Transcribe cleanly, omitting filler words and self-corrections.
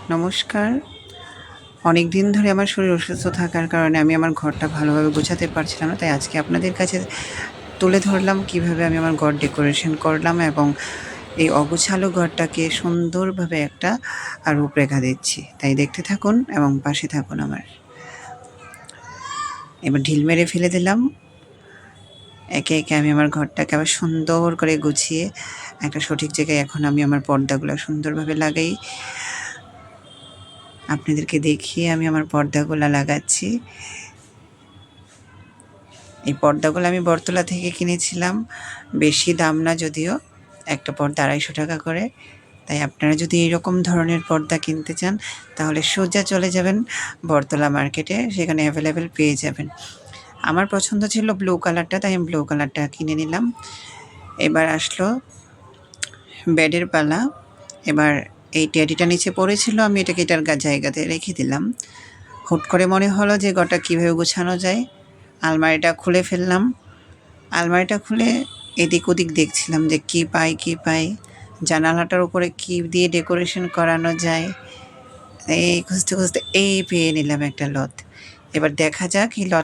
নমস্কার। অনেক দিন ধরে আমার শরীর অসুস্থ থাকার কারণে আমি আমার ঘরটা ভালোভাবে গোছাতে পারছিলাম না। তাই আজকে আপনাদের কাছে তুলে ধরলাম কিভাবে আমি আমার ঘর ডেকোরেশন করলাম এবং এই অগোছালো ঘরটাকে সুন্দরভাবে একটা রূপরেখা দিচ্ছি। তাই দেখতে থাকুন এবং পাশে থাকুন আমার। এবার ঢিল মেরে ফেলে দিলাম। একে, একে আমি আমার ঘরটাকে আবার সুন্দর করে গুছিয়ে একটা সঠিক জায়গায় এখন আমি আমার পর্দাগুলো সুন্দরভাবে লাগাই। আপনাদেরকে দেখিয়ে আমি আমার পর্দাগুলো লাগাচ্ছি। এই পর্দাগুলো আমি বটতলা থেকে কিনেছিলাম। বেশি দাম না যদিও, একটা পর্দা 250 টাকা করে। তাই আপনারা যদি এরকম ধরনের পর্দা কিনতে চান তাহলে সোজা চলে যাবেন বটতলা মার্কেটে, সেখানে অ্যাভেলেবেল পেয়ে যাবেন। আমার পছন্দ ছিল ব্লু কালারটা, তাই আমি ব্লু কালারটা কিনে নিলাম। এবার আসলো বেডের পালা। এবার এই টেডিটা নিচে পড়েছিল, আমি এটাকে এটার জায়গাতে রেখে দিলাম। হুট করে মনে হলো যে ঘরটা কীভাবে গোছানো যায়। আলমারিটা খুলে ফেললাম। আলমারিটা খুলে এদিক ওদিক দেখছিলাম যে কী পাই। জানালাটার উপরে কী দিয়ে ডেকোরেশন করানো যায়। এই খুঁজতে খুঁজতে পেয়ে নিলাম একটা লত। এবার দেখা যাক এই লত